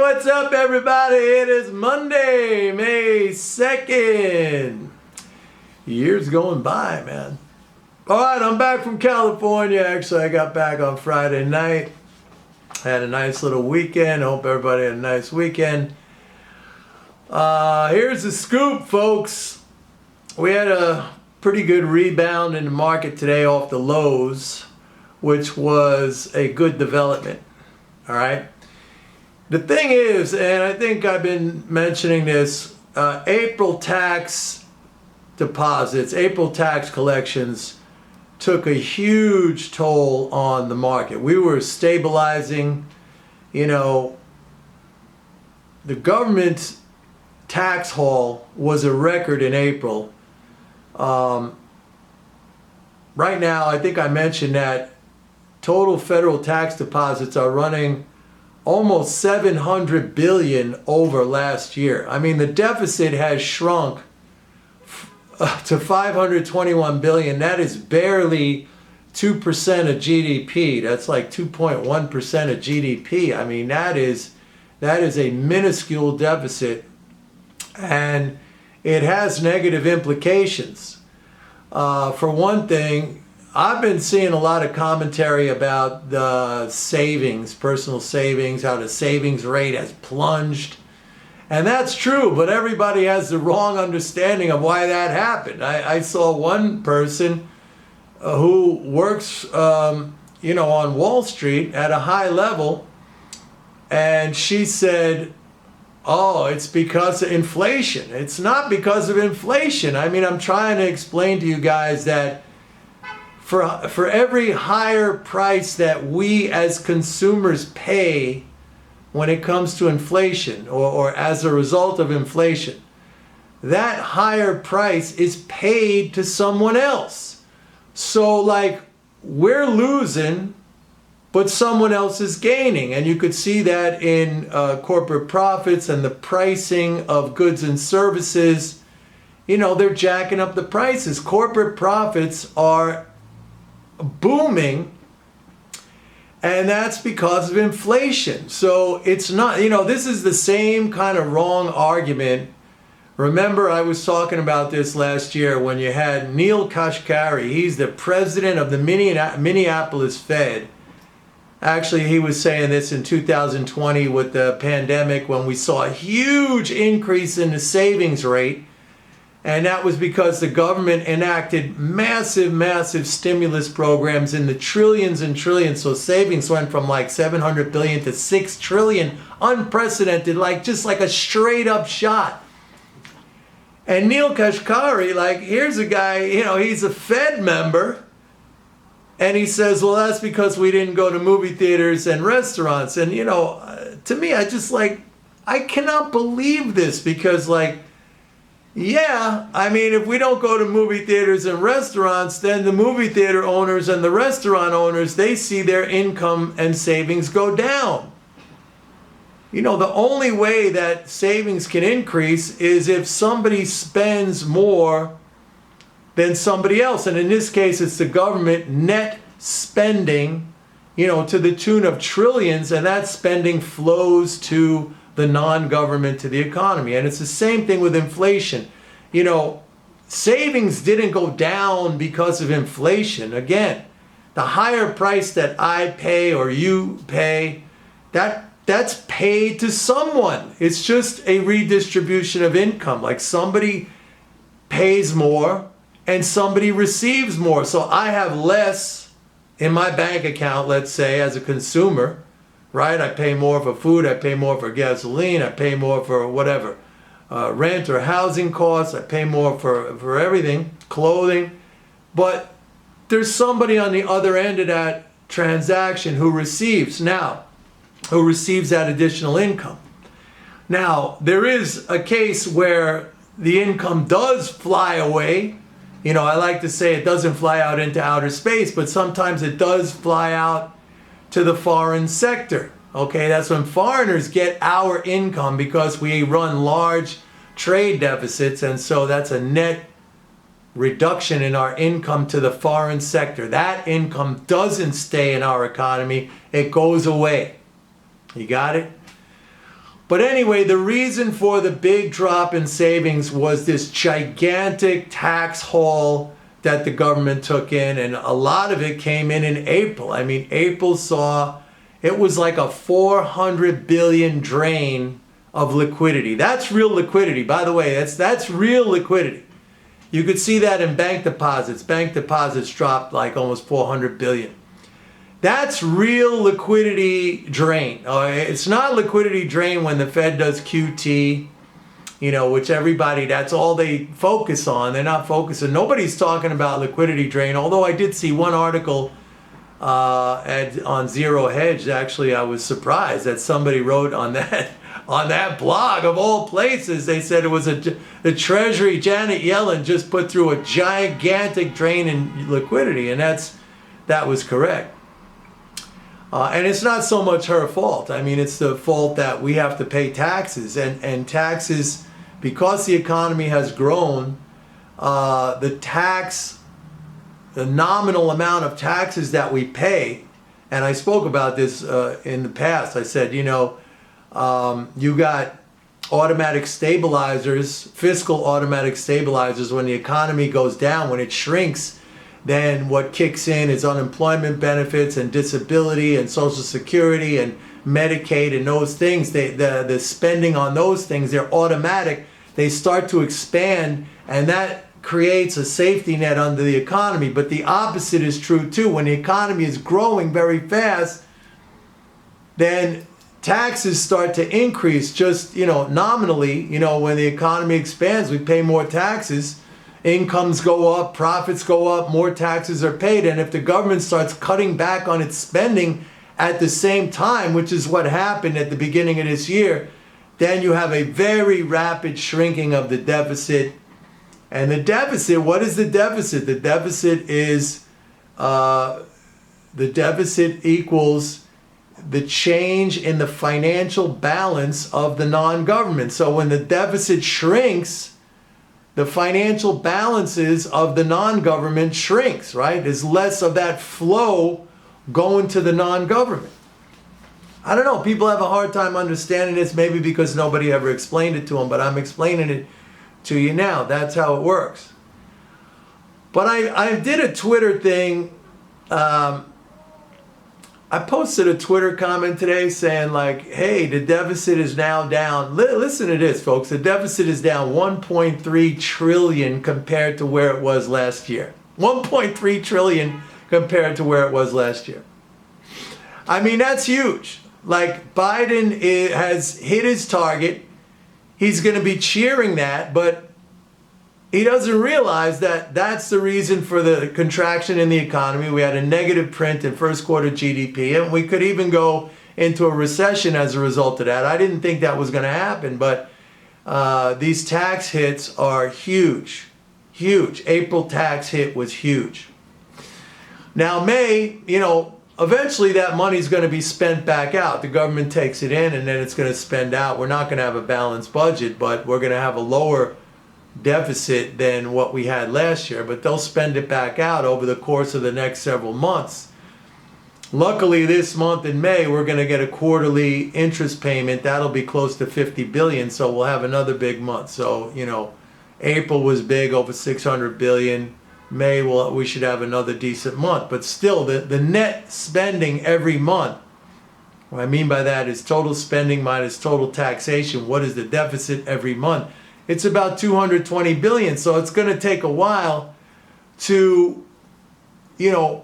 what's up, everybody? It is Monday, May 2nd. Years going by, man. All right, I'm back from California. Actually, I got back on Friday night. Had a nice little weekend. Hope everybody had a nice weekend. Here's the scoop, folks. We had a pretty good rebound in the market today off the lows, which was a good development. All right. The thing is, and I think I've been mentioning this, April tax deposits, April tax collections took a huge toll on the market. We were stabilizing, the government tax haul was a record in April. Right now, I think I mentioned that total federal tax deposits are running almost 700 billion over last year. I mean, the deficit has shrunk to 521 billion. That is barely 2% of GDP. That's like 2.1% of GDP. I mean, that is a minuscule deficit, and it has negative implications. For one thing, I've been seeing a lot of commentary about the savings, personal savings, how the savings rate has plunged. And that's true, but everybody has the wrong understanding of why that happened. I saw one person who works, on Wall Street at a high level, and she said, oh, it's because of inflation. It's not because of inflation. I mean, I'm trying to explain to you guys that for every higher price that we as consumers pay when it comes to inflation or as a result of inflation, that higher price is paid to someone else. So like we're losing, but someone else is gaining. And you could see that in corporate profits and the pricing of goods and services. They're jacking up the prices. Corporate profits are booming, and that's because of inflation. So it's not, this is the same kind of wrong argument. Remember, I was talking about this last year when you had Neil Kashkari. He's the president of the Minneapolis Fed. Actually, he was saying this in 2020 with the pandemic when we saw a huge increase in the savings rate. And that was because the government enacted massive stimulus programs in the trillions and trillions. So savings went from like 700 billion to 6 trillion. Unprecedented, just like a straight up shot. And Neil Kashkari, here's a guy, he's a Fed member. And he says, well, that's because we didn't go to movie theaters and restaurants. And, to me, I cannot believe this because, yeah, I mean, if we don't go to movie theaters and restaurants, then the movie theater owners and the restaurant owners, they see their income and savings go down. The only way that savings can increase is if somebody spends more than somebody else. And in this case, it's the government net spending, to the tune of trillions, and that spending flows to the non-government, to the economy. And it's the same thing with inflation. Savings didn't go down because of inflation. Again, the higher price that I pay or you pay, that's paid to someone. It's just a redistribution of income. Like somebody pays more and somebody receives more. So I have less in my bank account, let's say, as a consumer, right? I pay more for food, I pay more for gasoline, I pay more for whatever, rent or housing costs, I pay more for everything, clothing. But there's somebody on the other end of that transaction who receives that additional income. Now, there is a case where the income does fly away. I like to say it doesn't fly out into outer space, but sometimes it does fly out to the foreign sector. Okay, that's when foreigners get our income because we run large trade deficits, and so that's a net reduction in our income to the foreign sector. That income doesn't stay in our economy, it goes away. You got it? But anyway, the reason for the big drop in savings was this gigantic tax haul that the government took in, and a lot of it came in April. I mean, April saw, it was like a 400 billion drain of liquidity. That's real liquidity. By the way, that's real liquidity. You could see that in bank deposits. Bank deposits dropped like almost 400 billion. That's real liquidity drain. It's not liquidity drain when the Fed does QT, which everybody, that's all they focus on. They're not focusing. Nobody's talking about liquidity drain, although I did see one article on Zero Hedge. Actually, I was surprised that somebody wrote on that blog of all places. They said it was the Treasury, Janet Yellen just put through a gigantic drain in liquidity, and that was correct. And it's not so much her fault. I mean, it's the fault that we have to pay taxes, and taxes, because the economy has grown, the nominal amount of taxes that we pay, and I spoke about this in the past. I said, you got automatic stabilizers, fiscal automatic stabilizers. When the economy goes down, when it shrinks, then what kicks in is unemployment benefits and disability and Social Security and Medicaid and those things. The spending on those things, they're automatic. They start to expand, and that creates a safety net under the economy. But the opposite is true too. When the economy is growing very fast, then taxes start to increase just, nominally. When the economy expands, we pay more taxes. Incomes go up, profits go up, more taxes are paid. And if the government starts cutting back on its spending at the same time, which is what happened at the beginning of this year, then you have a very rapid shrinking of the deficit. And the deficit, what is the deficit? The deficit equals the change in the financial balance of the non-government. So when the deficit shrinks, the financial balances of the non-government shrinks, right? There's less of that flow going to the non-government. I don't know, people have a hard time understanding this, maybe because nobody ever explained it to them, but I'm explaining it to you now. That's how it works. But I did a Twitter thing. I posted a Twitter comment today saying like, hey, the deficit is now down. Listen to this, folks. The deficit is down 1.3 trillion compared to where it was last year. 1.3 trillion compared to where it was last year. I mean, that's huge. Like, Biden has hit his target. He's going to be cheering that, but he doesn't realize that that's the reason for the contraction in the economy. We had a negative print in first quarter GDP, and we could even go into a recession as a result of that. I didn't think that was going to happen, but these tax hits are huge, huge. April tax hit was huge. Now, May, eventually that money's going to be spent back out. The government takes it in, and then it's going to spend out. We're not going to have a balanced budget, but we're going to have a lower deficit than what we had last year, but they'll spend it back out over the course of the next several months. Luckily, this month in May, we're going to get a quarterly interest payment. That'll be close to 50 billion, so we'll have another big month. So, April was big, over 600 billion. May, we should have another decent month. But still, the net spending every month, what I mean by that is total spending minus total taxation. What is the deficit every month? It's about 220 billion. So it's going to take a while to,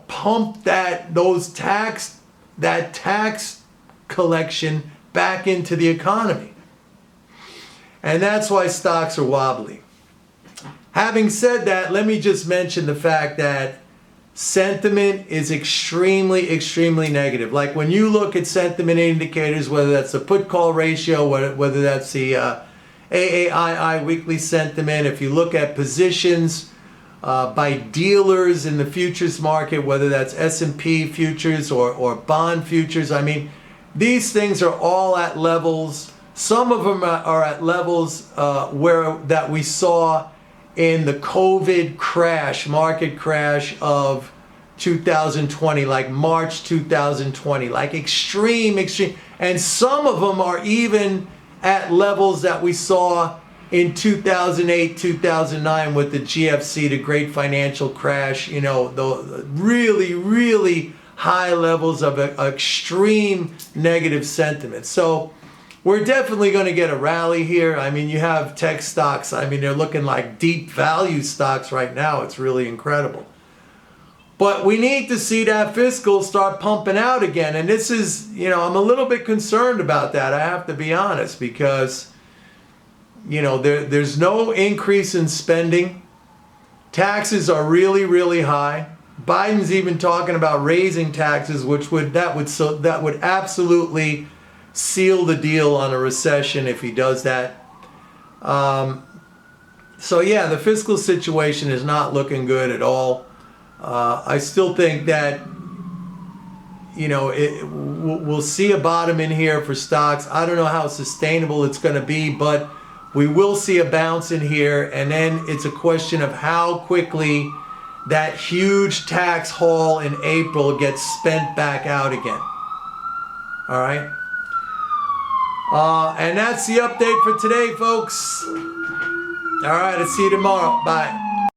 pump that tax collection back into the economy. And that's why stocks are wobbly. Having said that, let me just mention the fact that sentiment is extremely, extremely negative. Like when you look at sentiment indicators, whether that's the put-call ratio, whether that's the AAII weekly sentiment, if you look at positions by dealers in the futures market, whether that's S&P futures or bond futures, I mean, these things are all at levels, some of them are at levels that we saw in the COVID crash, market crash of 2020, like March 2020, like extreme. And some of them are even at levels that we saw in 2008, 2009 with the GFC, the great financial crash, you know, the really, really high levels of extreme negative sentiment. So we're definitely going to get a rally here. I mean, you have tech stocks. I mean, they're looking like deep value stocks right now. It's really incredible. But we need to see that fiscal start pumping out again. And this is, you know, I'm a little bit concerned about that. I have to be honest, because, you know, there's no increase in spending. Taxes are really, really high. Biden's even talking about raising taxes, which would absolutely seal the deal on a recession if he does that. So yeah, the fiscal situation is not looking good at all. I still think that, you know, we'll see a bottom in here for stocks. I don't know how sustainable it's going to be, but we will see a bounce in here, and then it's a question of how quickly that huge tax haul in April gets spent back out again. All right? And that's the update for today, folks. All right, I'll see you tomorrow. Bye.